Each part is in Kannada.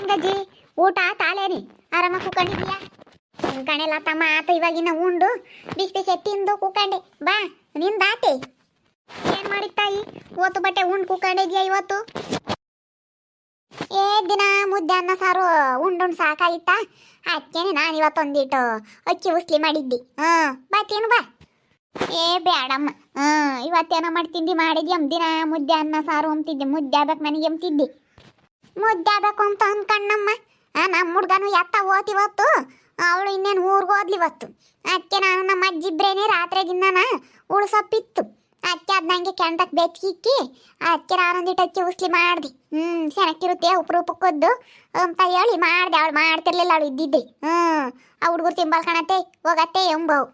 ಗಜ್ಜಿ ಊಟ ತಾಲೇನಿ ಆರಾಮ ಕೂಕೊಂಡಿದ್ಯಾ ಕಣೆಲ್ಲ ತಮ್ಮ ಆತ ಇವಾಗಿನ ಉಂಡು ಬಿಸಿ ಬಿಸಿ ತಿಂದು ಕೂಕಂಡೆ ಬಾ ನಿಂದಾತೆ ಏನ್ ಮಾಡಿದ ತಾಯಿ ಓತು ಬಟ್ಟೆ ಉಂಡು ಕೂಕೊಂಡಿದ್ಯಾ ಇವತ್ತು ದಿನ ಮುದ್ದೆ ಅನ್ನ ಸಾರು ಉಂಡು ಸಾಕಾಗಿತ್ತಾ ಅದಕ್ಕೇನೆ ನಾನು ಇವತ್ತೊಂದಿಟ್ಟು ಅಕ್ಕಿ ಉಸ್ಲಿ ಮಾಡಿದ್ದಿ ಬಾ ತಿನ್ನು ಬಾ ಬೇಡಮ್ಮ ಇವತ್ತೇನೋ ಮಾಡಿ ತಿಂಡಿ ಮಾಡಿದ್ಯಾ ದಿನ ಮುದ್ದೆ ಅನ್ನ ಸಾರು ಅಂತಿದ್ದೆ ಮುದ್ದೆ ಆಗ್ಬೇಕು ನನಗೆ ಅಂತಿದ್ದಿ ಮುದ್ದೆ ಆಗ್ಬೇಕು ಅಂತ ಅನ್ಕಣ್ಣಮ್ಮ ನಮ್ಮ ಹುಡ್ಗನು ಎತ್ತ ಓತಿವತ್ತು ಅವಳು ಇನ್ನೇನು ಊರಿಗೆ ಹೋದ್ಲಿ ಇವತ್ತು ಅದಕ್ಕೆ ನಾನು ನಮ್ಮ ಅಜ್ಜಿಬ್ರೇನೆ ರಾತ್ರಿಗಿನ್ನ ಉಳ್ಸಪ್ಪಿತ್ತು ಅದಕ್ಕೆ ಅದು ನಂಗೆ ಕೆಂಡಕ್ಕೆ ಬೆಚ್ಕಿಕ್ಕಿ ಅದಕ್ಕೆ ನಾನೊಂದಿಟ್ಟು ಅಕ್ಕಿ ಉಸ್ಲಿ ಮಾಡ್ದೆ ಚೆನ್ನಾಗಿರುತ್ತೆ ಉಪ್ಪುಕೊದ್ದು ಅಂತ ಹೇಳಿ ಮಾಡ್ದೆ ಅವಳು ಮಾಡ್ತಿರ್ಲಿಲ್ಲ ಅವಳು ಇದ್ದಿದ್ದೆ ಆ ಹುಡುಗರು ತಿಂಬಲ್ ಕಾಣತ್ತೆ ಹೋಗತ್ತೆ ಎಂಬವು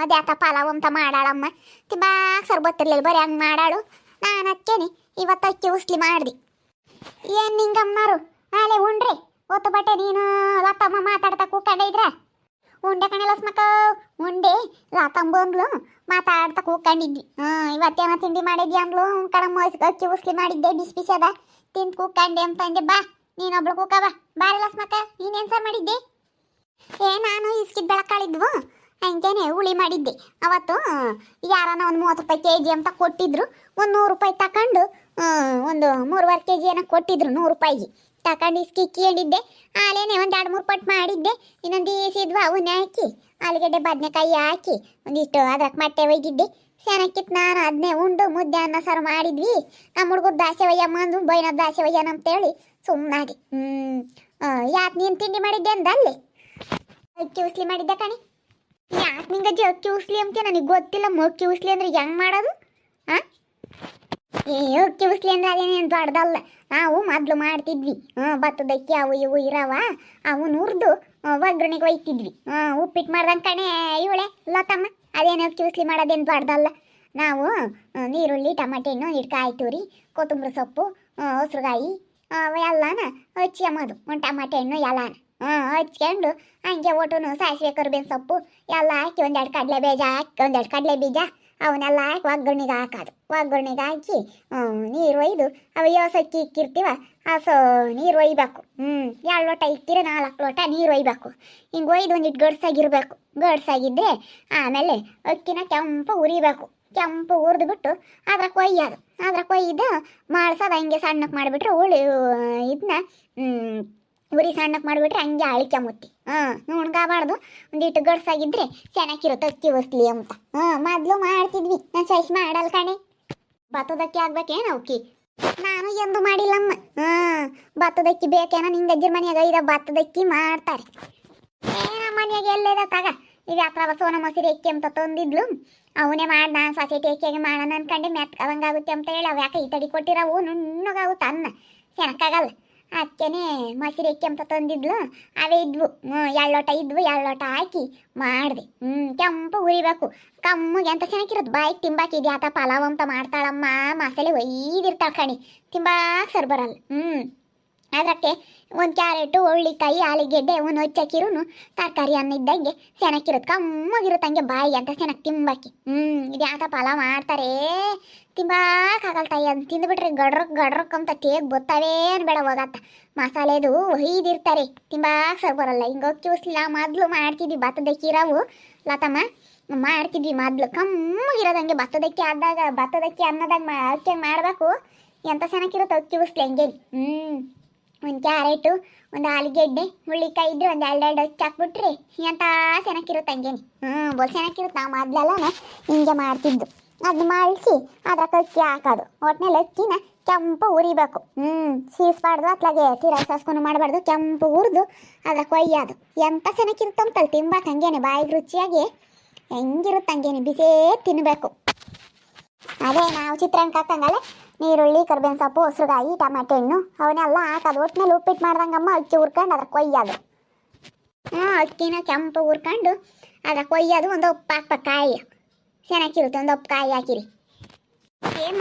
ಅದೇ ಆತ ಪಲಾವ್ ಅಂತ ಮಾಡಾಳಮ್ಮ ತಿಂಬಾಗ ಸರ್ ಗೊತ್ತಿರ್ಲಿಲ್ಲ ಬರೀ ಹಂಗೆ ಮಾಡಾಳು ನಾನು ಅದಕ್ಕೇನೆ ಇವತ್ತು ಅಕ್ಕಿ ಉಸ್ಲಿ ಮಾಡ್ದೆ ಏನು ನಿಂಗಮ್ಮನವರು ನಾಳೆ ಉಂಡ್ರಿ ಒತ್ತು ಬಟ್ಟೆ ನೀನು ಲತ್ತಮ್ಮ ಮಾತಾಡ್ತಾ ಕೂತ್ಕೊಂಡೆ ಇದ್ರ ಉಂಡೆ ಕಣೆ ಮಕ್ಕ ಉಂಡೆ ಲಾತಂಬ ಅಂದ್ಲು ಮಾತಾಡ್ತಾ ಕೂತ್ಕೊಂಡಿದ್ವಿ ಇವತ್ತೇನೋ ತಿಂಡಿ ಮಾಡಿದ್ವಿ ಅಂದ್ಲು ಕಣಮ್ಮ ಅಕ್ಕಿ ಉಸ್ಲಿ ಮಾಡಿದ್ದೆ ಬಿಸಿ ಬಿಸಿ ಅದ ತಿಂದು ಕೂತ್ಕೊಂಡೆ ಅಂತ ಅಂದೆ ಬಾ ನೀನೊಬ್ಳು ಕೂಕ ಬಾರಿ ಲಸ್ಮಕ್ಕ ನೀನೇನು ಸರ್ ಮಾಡಿದ್ದೆ ನಾನು ಇಸ್ಕಿದ್ ಬೆಳಕಾಳಿದ್ವು ಹಂಗೇನೆ ಹುಳಿ ಮಾಡಿದ್ದೆ ಅವತ್ತು ಯಾರನ್ನ ಒಂದು 30 ರೂಪಾಯಿ ಕೆಜಿ ಅಂತ ಕೊಟ್ಟಿದ್ರು ಒಂದು 100 ರೂಪಾಯಿ ತಗೊಂಡು ಒಂದು 3.5 kg ಏನೋ ಕೊಟ್ಟಿದ್ರು 100 ರೂಪಾಯಿಗೆ ತಗೊಂಡು ಇಸ್ಕಿಕ್ಕಿಕೊಂಡಿದ್ದೆ ಆಲೇನೆ ಒಂದು 2-3 ಪಟ್ಟು ಮಾಡಿದ್ದೆ ಇನ್ನೊಂದು ಈಸಿದ್ವು ಅವನ್ನೇ ಹಾಕಿ ಆಲೂಗಡ್ಡೆ ಬದನೆಕಾಯಿ ಹಾಕಿ ಒಂದಿಷ್ಟು ಅದಕ್ಕೆ ಮೊಟ್ಟೆ ಒಯ್ದಿದ್ದೆ ಚೆನ್ನಾಗಿತ್ತು ನಾನು ಅದನ್ನೇ ಉಂಡು ಮುದ್ದೆ ಅನ್ನ ಸಾರು ಮಾಡಿದ್ವಿ ನಮ್ಮ ಹುಡುಗರು ದಾಸೆ ಒಯ್ಯಮ್ಮ ಅಂದು ಬೈನದ ದಾಸೆ ಒಯ್ಯನ ಅಂತೇಳಿ ಸುಮ್ಮನಾದೆ ಯಾಕೆ ನೀನು ತಿಂಡಿ ಮಾಡಿದ್ದೆ ಅಂದಲ್ಲಿ ಅಕ್ಕಿ ಉಸ್ಲಿ ಮಾಡಿದ್ದೆ ಕಣೆ ಯಾಕೆ ನಿಂಗಜ್ಜಿ ಅಕ್ಕಿ ಉಸ್ಲಿ ಅಂತ ನನಗೆ ಗೊತ್ತಿಲ್ಲ ಅಕ್ಕಿ ಉಸ್ಲಿ ಅಂದ್ರೆ ಹೆಂಗೆ ಮಾಡೋದು ಅಕ್ಕಿ ಉಸ್ಲಿ ಅಂದ್ರೆ ಅದೇನೇನು ದೊಡ್ಡದಲ್ಲ ನಾವು ಮೊದಲು ಮಾಡ್ತಿದ್ವಿ ಭತ್ತದಕ್ಕಿ ಅವು ಇವು ಇರವ ಅವನು ಹುರಿದು ಒಗ್ಗರಣೆಗೆ ಒಯ್ತಿದ್ವಿ ಉಪ್ಪಿಟ್ಟು ಮಾಡ್ದಂಗೆ ಕಣೆ ಇವಳೆ ಲತಮ್ಮ ಅದೇನು ಅಕ್ಕಿ ಉಸ್ಲಿ ಮಾಡೋದೇನು ದೊಡ್ಡದಲ್ಲ ನಾವು ನೀರುಳ್ಳಿ ಟಮಾಟೆ ಹಣ್ಣು ಕಾಯಿ ತುರಿ ಕೊತ್ತಂಬರಿ ಸೊಪ್ಪು ಹಸ್ರುಗಾಯಿ ಎಲ್ಲನ ಹಚ್ಚಿ ಅಮ್ಮದು ಒಂದು ಟಮಾಟೆ ಹಣ್ಣು ಎಲ್ಲನ ಹಚ್ಕೊಂಡು ಹಂಗೆ ಒಟ್ಟು ಸಾಸಿವೆ ಕರಿಬೇವಿನ ಸೊಪ್ಪು ಎಲ್ಲ ಹಾಕಿ 1-2 ಕಡಲೆ ಬೀಜ ಹಾಕಿ 1-2 ಕಡಲೆ ಬೀಜ ಅವನ್ನೆಲ್ಲ ಹಾಕಿ ಒಗ್ಗರಣೆಗೆ ಹಾಕೋದು ಒಗ್ಗರಣೆಗೆ ಹಾಕಿ ನೀರು ಒಯ್ದು ಅವು ಯೋಸಕ್ಕಿ ಇಕ್ಕಿರ್ತೀವ ಹಸು ನೀರು ಒಯ್ಬೇಕು 2 ಲೋಟ ಇಕ್ಕಿರ 4 ಲೋಟ ನೀರು ಒಯ್ಬೇಕು ಹಿಂಗೆ ಒಯ್ದು ಒಂದಿಟ್ಟು ಗಡ್ಸಾಗಿರ್ಬೇಕು ಗಡ್ಸಾಗಿದ್ದರೆ ಆಮೇಲೆ ಅಕ್ಕಿನ ಕೆಂಪು ಉರಿಬೇಕು ಕೆಂಪು ಹುರಿದ್ಬಿಟ್ಟು ಅದ್ರ ಕೊಯ್ದು ಮಾಡ್ಸೋದು ಹಂಗೆ ಸಣ್ಣಕ್ಕೆ ಮಾಡಿಬಿಟ್ರೆ ಇದನ್ನ ಉರಿ ಸಣ್ಣಕ್ಕೆ ಮಾಡಿಬಿಟ್ರೆ ಹಂಗೆ ಅಳಿಕೆ ಮುತ್ತಿ ನುಣ್ಗಾಬಾರ್ದು ಒಂದಿಟ್ಟು ಗಡ್ಸಾಗಿದ್ರೆ ಚೆನ್ನಾಗಿರುತ್ತೆ ಅಕ್ಕಿ ಉಸ್ಲಿ ಅಂತ ಮೊದಲು ಮಾಡ್ತಿದ್ವಿ ನಾನು ಸೈಸ್ ಮಾಡಲ್ಲ ಕಣೆ ಭತ್ತದಕ್ಕಿ ಆಗ್ಬೇಕೇನು ಅವಕ್ಕಿ ನಾನು ಎಂದು ಮಾಡಿಲ್ಲಮ್ಮ ಭತ್ತದಕ್ಕಿ ಬೇಕೇನೋ ನಿಂಗೆ ಅಜ್ಜರ ಮನೆಯಾಗ ಇರೋ ಭತ್ತದಕ್ಕಿ ಮಾಡ್ತಾರೆ ನಮ್ಮ ಮನೆಯಾಗ ಎಲ್ಲೇದ ತಗ ಈಗ ಹತ್ರ ಸೋನ ಮೊಸರು ಎಕ್ಕಿ ಅಂತ ತಂದಿದ್ಲು ಅವನೇ ಮಾಡಿ ನಾನು ಸೊಸೈಟಿ ಎಕ್ಕಿಯಾಗೆ ಮಾಡೋಣ ಅನ್ಕಂಡೆ ಮೆತ್ಕದಂಗಾಗುತ್ತೆ ಅಂತ ಹೇಳಿ ಅವು ಯಾಕೆ ಈ ತಡಿ ಕೊಟ್ಟಿರವು ನುಣ್ಣಗಾಗುತ್ತೆ ಅನ್ನ ಚೆನ್ನಾಗಾಗಲ್ಲ ಅದಕ್ಕೇನೆ ಮೊಸರು ಎಕ್ಕಿ ಅಂತ ತಂದಿದ್ಲು ಅವೇ ಇದ್ವು 2 ಲೋಟ ಇದ್ವು 2 ಲೋಟ ಹಾಕಿ ಮಾಡಿದೆ ಕೆಂಪು ಉರಿಬೇಕು ಕಮ್ಮಗೆ ಅಂತ ಚೆನ್ನಾಗಿರುತ್ತೆ ಬಾಯಿಗೆ ತಿಂಬಾಕಿದ್ಯಾ ಆತ ಪಲಾವ್ ಅಂತ ಮಾಡ್ತಾಳಮ್ಮ ಮಸಾಲೆ ಒಯ್ದಿರ್ತಾಳೆ ಕಣಿ ತಿಂಬಾಕ ಸರ್ ಬರಲ್ಲ ಅದಕ್ಕೆ ಒಂದು ಕ್ಯಾರೆಟು ಉಳ್ಳಿಕಾಯಿ ಆಲೂಗೆಡ್ಡೆ ಒಂದು ಹಚ್ಚಾಕಿರೂ ತರಕಾರಿ ಅನ್ನ ಇದ್ದಂಗೆ ಚೆನ್ನಾಗಿರುತ್ತೆ ಕಮ್ಮಾಗಿರುತ್ತೆ ಹಂಗೆ ಬಾಯಿಗೆ ಅಂತ ಚೆನ್ನಾಗಿ ತಿಂಬಾಕಿ ಇದು ಯಾತ ಪಲಾವ್ ಮಾಡ್ತಾರೆ ತಿಂಬಾಕಾಗಲ್ಲ ತಾಯಿ ಅದು ತಿಂದುಬಿಟ್ರೆ ಗಡ್ರಕ್ ಅಂತ ತೇಗ್ ಬತ್ತಾವೇ ಬೇಡ ಹೋಗತ್ತ ಮಸಾಲೆದು ಒಯ್ದಿರ್ತಾರೆ ತಿಂಬಾಕ ಸರ್ ಬರಲ್ಲ ಹಿಂಗೆ ಅಕ್ಕಿ ಉಸ್ಲಿ ಮೊದಲು ಮಾಡ್ತಿದ್ವಿ ಭತ್ತದಕ್ಕಿ ಇರೋವು ಲತಮ್ಮ ಮಾಡ್ತಿದ್ವಿ ಮೊದಲು ಕಮ್ಮಾಗಿರೋದಂಗೆ ಭತ್ತದಕ್ಕಿ ಆದಾಗ ಭತ್ತದಕ್ಕಿ ಅನ್ನದಾಗ ಅಕ್ಕಿ ಮಾಡಬೇಕು ಎಂತ ಚೆನ್ನಾಗಿರುತ್ತೆ ಅಕ್ಕಿ ಉಸ್ಲಿ ಹಂಗೆ ಒಂದು ಕ್ಯಾರೆಟು ಒಂದು ಆಲೂಗೆಡ್ಡೆ ಹುಳ್ಳಿಕಾಯಿ ಇದ್ರೆ ಒಂದು 2 ಹಚ್ಚಾಕ್ಬಿಟ್ರಿ ಎಂತ ಚೆನ್ನಾಗಿರುತ್ತೆ ಹಂಗೇನಿ ಬೋಲ್ ಚೆನ್ನಾಗಿರುತ್ತೆ ನಾವು ಮೊದಲೆಲ್ಲ ಹಿಂಗೆ ಮಾಡ್ತಿದ್ದು ಅದು ಮಾಡಿಸಿ ಅದ್ರಾಗ ಅಕ್ಕಿ ಹಾಕೋದು ಒಟ್ಟಿನಲ್ಲಿ ಅಕ್ಕಿನ ಕೆಂಪು ಉರಿಬೇಕು ಸೀಸ್ಬಾರ್ದು ಅತ್ಲಾಗೆ ತೀರಾ ಸಾಸ್ಕೊಂಡು ಮಾಡಬಾರ್ದು ಕೆಂಪು ಹುರಿದು ಅದ್ರಾಗ ಕೊಯ್ಯೋದು ಎಂತ ಚೆನ್ನಾಗಿರುತ್ತಂತಲ್ಲಿ ತಿಂಬಾಕ ಹಂಗೇನೆ ಬಾಯಿಗೆ ರುಚಿಯಾಗಿ ಹೆಂಗಿರುತ್ತೆ ಹಂಗೇನೆ ಬಿಸೇ ತಿನ್ನಬೇಕು ಅದೇ ನಾವು ಚಿತ್ರಾನ್ನ ಹಾಕಂಗಲ್ಲ ನೀರುಳ್ಳಿ ಕರಿಬೇವಿನ ಸೊಪ್ಪು ಹಸ್ರುಗಾಯಿ ಟಮಾಟೆ ಹಣ್ಣು ಅವನ್ನೆಲ್ಲ ಹಾಕೋದು ಒಟ್ಟಿನಲ್ಲಿ ಉಪ್ಪಿಟ್ಟು ಮಾಡ್ದಂಗಮ್ಮ ಅಕ್ಕಿ ಹುರ್ಕೊಂಡು ಅದ್ರ ಕೊಯ್ಯೋದು ಅಕ್ಕಿನ ಕೆಂಪು ಹುರ್ಕೊಂಡು ಅದ್ರ ಕೊಯ್ಯೋದು ಒಂದು ಉಪ್ಪು ಹಾಕ್ಬೇಕು ಕಾಯಿ ಚೆನ್ನಾಗಿರುತ್ತೆ ಒಂದು ಉಪ್ಪು ಕಾಯಿ ಹಾಕಿರಿ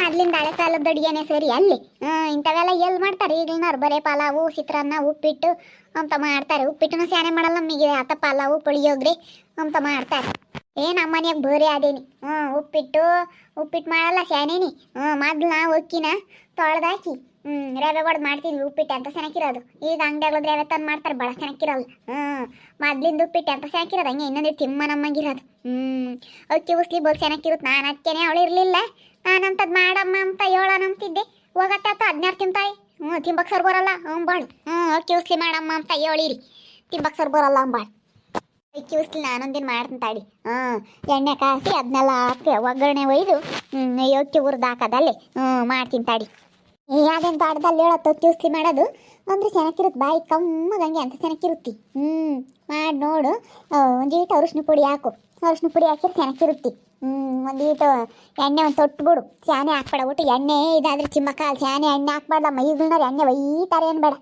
ಮೊದ್ಲಿಂದ ಹಳೆ ಕಾಲದ ಅಡುಗೆನೇ ಸರಿ ಅಲ್ಲಿ ಇಂಥವೆಲ್ಲ ಎಲ್ಲಿ ಮಾಡ್ತಾರೆ ಈಗಿನವ್ರು ಬರೀ ಪಲಾವು ಚಿತ್ರಾನ್ನ ಉಪ್ಪಿಟ್ಟು ಅಂತ ಮಾಡ್ತಾರೆ ಉಪ್ಪಿಟ್ಟನ್ನು ಸ್ಯಾನೆ ಮಾಡಲ್ಲ ನಮಗೆ ಆತ ಪಲಾವು ಪುಳಿಯೋಗ್ರೆ ಅಂತ ಮಾಡ್ತಾರೆ ನಮ್ಮ ಮನೆಯಾಗ ಬರೀ ಅದೇನಿ ಉಪ್ಪಿಟ್ಟು ಮಾಡಲ್ಲ ಸ್ಯಾನೇನಿ ಮೊದ್ಲು ನಾವು ಅಕ್ಕಿನ ತೊಳೆದಾಕಿ ರವೆ ಹೊಡೆದು ಮಾಡ್ತಿದ್ವಿ ಉಪ್ಪಿಟ್ಟು ಅಂತ ಚೆನ್ನಾಗಿರೋದು. ಈಗ ಅಂಗಡಿಯಾಗ ರವೆ ತಂದು ಮಾಡ್ತಾರೆ, ಭಾಳ ಚೆನ್ನಾಗಿರಲ್ಲ. ಮೊದ್ಲಿಂದ ಉಪ್ಪಿಟ್ಟು ಅಂತ ಚೆನ್ನಾಗಿರೋದು, ಹಂಗೆ ಇನ್ನೊಂದು ತಿಮ್ಮ ನಮ್ಮಂಗಿರೋದು. ಅಕ್ಕಿ ಉಸ್ಲಿ ಬೋದು ಚೆನ್ನಾಗಿರುತ್ತೆ. ನಾನು ಅಕ್ಕೇನೆ ಅವಳು ಇರಲಿಲ್ಲ, ನಾನಂತದ್ದು ಮಾಡಮ್ಮ ಅಂತ ಹೇಳೋಣ ಅಂತಿದ್ದೆ. ಹೋಗತ್ತೆ ಆತ 16 ತಿಂತಾಯಿ. ತಿಂಬಕ್ಕೆ ಸರ್ ಬರಲ್ಲ ಅಂಬಾಳು. ಅಕ್ಕಿ ಉಸ್ಲಿ ಮಾಡಮ್ಮ ಅಂತ ಹೇಳಿರಿ, ತಿಂಬಕ್ಕೆ ಸರ್ ಬರಲ್ಲ ಅಂಬಾಳು. ಅಕ್ಕಿ ಉಸ್ಲಿ ನಾನೊಂದಿನ ಮಾಡ್ತೀನಿ ತಾಡಿ. ಎಣ್ಣೆ ಕಾಸಿ ಅದನ್ನೆಲ್ಲ ಹಾಕಿ ಒಗ್ಗರಣೆ ಒಯ್ದು ಅಕ್ಕಿ ಹುರಿದು ಹಾಕೋದಲ್ಲಿ ಮಾಡ್ತೀನಿ ತಾಡಿ. ಅದೇನು ದೊಡ್ಡದಲ್ಲಿ ಹೇಳತ್ತು ಅಕ್ಕಿ ಉಸ್ಲಿ ಮಾಡೋದು ಅಂದ್ರೆ ಚೆನ್ನಾಗಿರುತ್ತೆ, ಬಾಯಿ ಕಮ್ಮಗಂಗೆ ಅಂತ ಚೆನ್ನಾಗಿರುತ್ತಿ. ಮಾಡಿ ನೋಡು. ಒಂದೀಟು ಅರಿಶಿನ ಪುಡಿ ಹಾಕು, ಅರಿಶಿನ ಪುಡಿ ಹಾಕಿದ್ರೆ ಚೆನ್ನಾಗಿರುತ್ತಿ. ಒಂದೀಟು ಎಣ್ಣೆ ಒಂದು ತೊಟ್ಬಿಡು, ಸ್ಯಾನೆ ಹಾಕ್ಬೇಡಬಿಟ್ಟು. ಎಣ್ಣೆ ಇದಾದ್ರೆ ಚಿಮ್ಮಕಾಲು ಸ್ಯಾನೆ ಎಣ್ಣೆ ಹಾಕ್ಬಾರ್ದಮ್ಮ. ಈಗಲೂ ಎಣ್ಣೆ ಒಯ್ತಾರೆ ಏನು ಬೇಡ.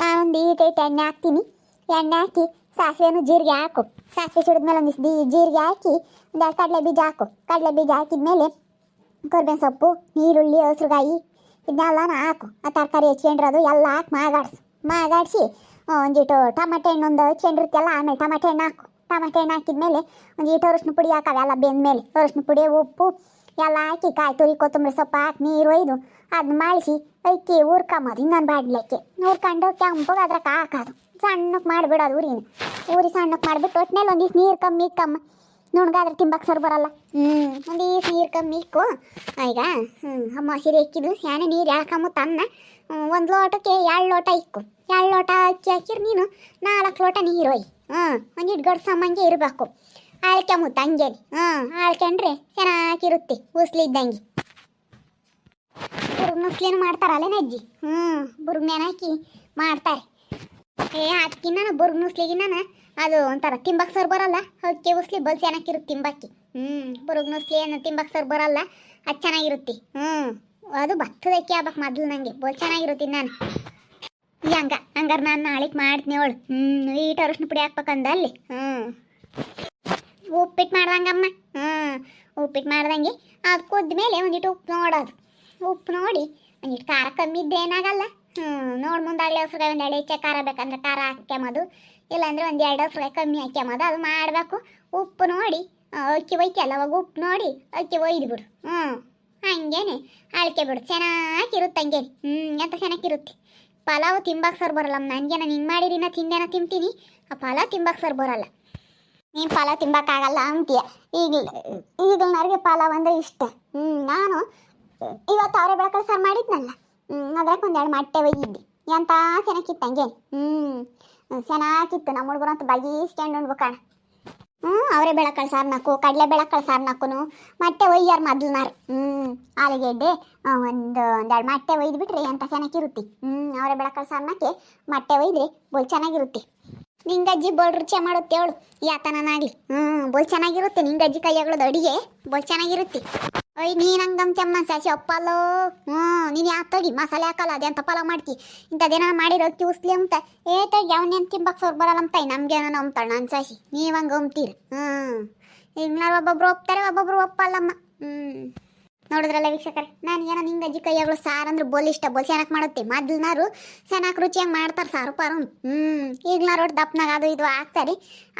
ನಾನೊಂದು ಈಟು ಎಣ್ಣೆ ಹಾಕ್ತೀನಿ. ಎಣ್ಣೆ ಹಾಕಿ ಸಾಸಿವೆನು ಜೀರಿಗೆ ಹಾಕು. ಸಾಸಿವೆ ಸಿಡಿದ್ಮೇಲೆ ಒಂದಿಷ್ಟು ಜೀರಿಗೆ ಹಾಕಿ ಒಂದೆರಡು ಕಡಲೆ ಬೀಜ ಹಾಕು. ಕಡಲೆ ಬೀಜ ಹಾಕಿದ್ಮೇಲೆ ಕರ್ಬೇವಿನ ಸೊಪ್ಪು, ಈರುಳ್ಳಿ, ಹಸಿರುಗಾಯಿ ಇದನ್ನೆಲ್ಲನ ಹಾಕು. ಆ ತರಕಾರಿ ಹೆಚ್ಕೊಂಡಿರೋದು ಎಲ್ಲ ಹಾಕಿ ಮಾಗಾಡಿಸಿ ಒಂದಿಟ್ಟು ಟಮಾಟೆ ಹಣ್ಣು ಒಂದು ಹೆಚ್ಕೊಂಡಿರುತ್ತೆಲ್ಲ, ಆಮೇಲೆ ಟಮಾಟೆ ಹಣ್ಣು ಹಾಕು. ಟಮಾಟೆ ಹಣ್ಣು ಹಾಕಿದ್ಮೇಲೆ ಒಂದಿಟ್ಟು ಅರಿಶಿನ ಪುಡಿ ಹಾಕವೆಲ್ಲ ಬೆಂದ್ಮೇಲೆ ಅರಿಶಿನ ಪುಡಿ, ಉಪ್ಪು ಎಲ್ಲ ಹಾಕಿ ಕಾಯಿ ತುರಿ ಕೊತ್ತಂಬರಿ ಸೊಪ್ಪು ಹಾಕಿ ನೀರು ಒಯ್ದು ಅದನ್ನ ಮಾಡಿಸಿ ಅಕ್ಕಿ ಹುರ್ಕೊಂಬೋದು. ಇನ್ನೊಂದು ಬಾಡ್ಲಿಕ್ಕೆ ಹುರ್ಕೊಂಡು ಕೆಂಪಗೆ ಅದ್ರಾಗ ಹಾಕೋದು. ಸಣ್ಣಕ್ಕೆ ಮಾಡಿಬಿಡೋದು ಊರಿ ಸಣ್ಣಕ್ಕೆ ಮಾಡಿಬಿಟ್ಟು ಒಟ್ಟಿನಲ್ಲಿ ಒಂದಿವ್ಸ ನೀರು ಕಮ್ಮಿ ನುಣ್ಗಾದ್ರೆ ತಿಂಬಕ್ಕೆ ಸರ್ ಬರಲ್ಲ. ಒಂದಿವ್ಸ ನೀರು ಕಮ್ಮಿ ಇಕ್ಕು. ಈಗ ಅಮ್ಮ ಸೀರೆ ಇಕ್ಕಿದ್ರು ಸ್ಯಾನೆ ನೀರು ಎಳ್ಕೊಂಬ ತನ್ನ ಒಂದು ಲೋಟಕ್ಕೆ 2 ಲೋಟ ಇಕ್ಕು. 2 ಲೋಟ ಅಕ್ಕಿ ಹಾಕಿರು ನೀನು 4 ಲೋಟ ನೀರು ಒಯ್ಯಿ. ಒಂದಿಟ್ಟು ಗಡ್ಸಮ್ಮಂಗೆ ಇರಬೇಕು. ಆಳ್ಕೊಂಬುತ್ತ ಹಂಗೆ ಆಳ್ಕೊಂಡ್ರೆ ಚೆನ್ನಾಗಿರುತ್ತೆ ಉಸ್ಲಿ ಇದ್ದಂಗೆ. ಬುರುಗ್ನ ಉಸ್ಲಿನೂ ಮಾಡ್ತಾರಲ್ಲೇನ ಅಜ್ಜಿ? ಬುರುಗ್ನೇನು ಹಾಕಿ ಮಾಡ್ತಾರೆ. ಅದಕ್ಕಿನ್ನ ಬುರುಗ್ನ ಉಸ್ಲಿಗಿನ್ನ ಅದು ಒಂಥರ ತಿಂಬಕ್ಕೆ ಸರ್ ಬರಲ್ಲ. ಅಕ್ಕಿ ಉಸ್ಲಿ ಬಲ್ ಚೆನ್ನಾಗಿರುತ್ತೆ ತಿಂಬಕ್ಕೆ. ಬುರುಗ್ನ ಉಸ್ಲಿ ಏನು ತಿಂಬಕ್ಕೆ ಸರ್ ಬರಲ್ಲ, ಅದು ಚೆನ್ನಾಗಿರುತ್ತೆ. ಅದು ಭತ್ತದ ಅಕ್ಕಿ ಆಗ್ಬೇಕು ಮೊದಲು ನನಗೆ ಬಲ್ ಚೆನ್ನಾಗಿರುತ್ತೆ. ನಾನು ಹಂಗಾರೆ ನಾನು ನಾಳೆಗೆ ಮಾಡ್ತೀನಿ ಅವಳು. ಈಟು ಅರಿಶಿನ ಪುಡಿ ಹಾಕ್ಬೇಕಂದ ಅಲ್ಲಿ. ಉಪ್ಪಿಟ್ಟು ಮಾಡ್ದಂಗಮ್ಮ. ಉಪ್ಪಿಟ್ಟು ಮಾಡ್ದಂಗೆ ಅದು ಕುದ್ಮೇಲೆ ಒಂದಿಟ್ಟು ಉಪ್ಪು ನೋಡೋದು. ಉಪ್ಪು ನೋಡಿ ಒಂದಿಟ್ಟು ಖಾರ ಕಮ್ಮಿ ಇದ್ದರೆ ಏನಾಗಲ್ಲ. ನೋಡಿ ಮುಂದಾಗಲೇ ಹಸ್ರುಗಾಯಿ ಒಂದು 2 ಹೆಚ್ಚೆ ಖಾರ ಬೇಕಂದ್ರೆ ಖಾರ ಹಾಕ್ಯಂಬೋದು, ಇಲ್ಲಾಂದರೆ ಒಂದು 2 ಹಸ್ರುಗಾಯಿ ಕಮ್ಮಿ ಹಾಕ್ಯಂಬೋದು. ಅದು ಮಾಡಬೇಕು. ಉಪ್ಪು ನೋಡಿ ಅಕ್ಕಿ ಒಯ್ತಿಯಲ್ಲ ಅವಾಗ ಉಪ್ಪು ನೋಡಿ ಅಕ್ಕಿ ಒಯ್ದು ಬಿಡು. ಹಂಗೇನೆ ಅಳ್ಕೆ ಬಿಡು, ಚೆನ್ನಾಗಿರುತ್ತೆ ಹಂಗೇನೆ. ಎಂತ ಚೆನ್ನಾಗಿರುತ್ತೆ. ಪಲಾವ್ ತಿಂಬಕ್ಕೆ ಸರ್ ಬರಲ್ಲ ನನಗೆ. ನಾನು ಹಿಂಗೆ ಮಾಡಿರಿ ನಾ ತಿಂದೇನ ತಿಂತೀನಿ, ಆ ಪಲಾವ್ ತಿಂಬಕ್ಕೆ ಸರ್ ಬರಲ್ಲ. ನೀನು ಪಲಾವ್ ತಿಂಬಕ್ಕಾಗಲ್ಲ ಅಂತೀಯ. ಈಗಲ್ನವ್ರಿಗೆ ಪಲಾವ್ ಅಂದರೆ ಇಷ್ಟ. ನಾನು ಇವತ್ತು ಅವರೇ ಬೆಳಕಲ್ಲಿ ಸಾರು ಮಾಡಿದ್ನಲ್ಲ, ಅದ್ರಾಗ ಒಂದೆರಡು ಮೊಟ್ಟೆ ಒಯ್ದಿದ್ದೆ. ಎಂತ ಚೆನ್ನಾಗಿತ್ತು ಹಂಗೇನು. ಚೆನ್ನಾಗಿತ್ತು. ನಮ್ಮ ಹುಡುಗರಂತೂ ಬಗೀಸ್ಕೊಂಡು ಉಣ್ಬೇಕಣ್ಣ. ಅವರೇ ಬೆಳಕಲ್ಲಿ ಸಾರು ನಾಕು, ಕಡಲೆ ಬೆಳಕಲ್ಲಿ ಸಾರು ನಾಕು, ಮೊಟ್ಟೆ ಒಯ್ಯಾರ ಮೊದಲ್ನಾರು. ಆಲೂಗೆಡ್ಡೆ ಒಂದೆರಡು ಮೊಟ್ಟೆ ಒಯ್ದುಬಿಟ್ರೆ ಎಂತ ಚೆನ್ನಾಗಿರುತ್ತೆ. ಅವರೇ ಬೆಳಕಲ್ಲಿ ಸಾರ್ನಕ್ಕೆ ಮೊಟ್ಟೆ ಒಯ್ದ್ರೆ ಬೋಲ್ ಚೆನ್ನಾಗಿರುತ್ತೆ. ನಿಂಗಜ್ಜಿ ಬೋಲ್ ರುಚಿ ಮಾಡುತ್ತೆ ಅವಳು ಯಾತನಾಗಲಿ. ಬೋಲ್ ಚೆನ್ನಾಗಿರುತ್ತೆ ನಿಂಗಜ್ಜಿ ಕೈಯಾಗಳದ್ದು ಅಡುಗೆ ಬೋಲ್ ಚೆನ್ನಾಗಿರುತ್ತೆ. ಅಯ್ಯ ನೀನು ಹಂಗಮ್ ಚಮ್ಮನ್ ಸಾಸಿ ಒಪ್ಪಲ್ಲೋ. ನೀನು ಯಾತೋಗಿ ಮಸಾಲೆ ಹಾಕಲ್ಲ, ಅದೆಂತ ಪಲಾವ್ ಮಾಡ್ತಿ ಇಂಥದ್ದೇನ ಮಾಡಿರೋ ಅಕ್ಕಿ ಉಸ್ಲಿ ಅಂತ ಏಟಾಗಿ ಅವನೇನು ತಿಂಬಕ್ಕೆ ಸೋರ್ ಬರಲ್ಲ ಅಂತಾಯಿ. ನಮ್ಗೇನೋ ಅಂತಾಳೆ ನಾನು ಸಾಸಿ, ನೀವು ಹಂಗೆ ಅಂತೀರಿ. ಈಗ ನಾವು ಒಬ್ಬೊಬ್ರು ಒಪ್ತಾರೆ, ಒಬ್ಬೊಬ್ರು ಒಪ್ಪಲ್ಲಮ್ಮ. ನೋಡಿದ್ರಲ್ಲ ವೀಕ್ಷಕರೇ, ನಾನು ಏನೋ ನಿಂಗಜ್ಜಿ ಕೈಯಾಗಳು ಸಾರು ಅಂದ್ರೆ ಬೋಲ್ ಇಷ್ಟ, ಬೋಲ್ ಚೆನ್ನಾಗಿ ಮಾಡುತ್ತೆ. ಮೊದಲ್ನಾರು ಚೆನ್ನಾಗಿ ರುಚಿಯಾಗಿ ಮಾಡ್ತಾರೆ ಸಾರು ಪಾರು. ಈಗ್ಲಾರು ಒಟ್ಟು ದಪ್ಪನಾಗ ಅದು ಇದು ಹಾಕ್ತಾರೆ.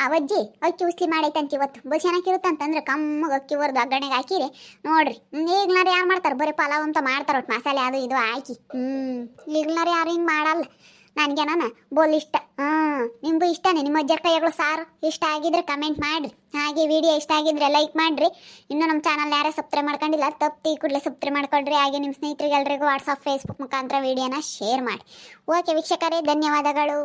ಅವಜ್ಜಿ ಅಕ್ಕಿ ಉಸ್ಲಿ ಮಾಡೈತಂತ ಇವತ್ತು ಬೋಲ್ ಚೆನ್ನಾಗಿರುತ್ತೆ ಅಂತಂದ್ರೆ ಕಮ್ಮಗೆ ಅಕ್ಕಿ ಹೊರ್ದು ಒಗ್ಗರಣೆಗೆ ಹಾಕಿರಿ ನೋಡ್ರಿ. ಈಗ್ಲಾರು ಯಾರು ಮಾಡ್ತಾರೆ? ಬರೀ ಪಲಾವ್ ಅಂತ ಮಾಡ್ತಾರೆ ಒಟ್ಟು ಮಸಾಲೆ ಅದು ಇದು ಹಾಕಿ. ಈಗ್ಲಾರು ಯಾರು ಹಿಂಗೆ ಮಾಡಲ್ಲ. ನನಗೇನ ಬೋಲ್ ಇಷ್ಟ. ನಿಮಗೂ ಇಷ್ಟನೇ ನಿಮ್ಮ ಅಜ್ಜರ ಕೈಯಾಗಳು ಸಾರು? ಇಷ್ಟ ಆಗಿದ್ರೆ ಕಮೆಂಟ್ ಮಾಡಿರಿ. ಹಾಗೆ ವಿಡಿಯೋ ಇಷ್ಟ ಆಗಿದ್ರೆ ಲೈಕ್ ಮಾಡಿರಿ. ಇನ್ನೂ ನಮ್ಮ ಚಾನಲ್ ಯಾರೇ ಸಬ್ಸ್ಕ್ರೈಬ್ ಮಾಡ್ಕೊಂಡಿಲ್ಲ ತಪ್ಪಿ ಕೂಡಲೇ ಸಬ್ಸ್ಕ್ರೈಬ್ ಮಾಡ್ಕೊಳ್ರಿ. ಹಾಗೆ ನಿಮ್ಮ ಸ್ನೇಹಿತರಿಗೆ ಎಲ್ರಿಗೂ ವಾಟ್ಸಪ್ ಫೇಸ್ಬುಕ್ ಮುಖಾಂತರ ವಿಡಿಯೋನ ಶೇರ್ ಮಾಡಿ. ಓಕೆ ವೀಕ್ಷಕರೇ, ಧನ್ಯವಾದಗಳು.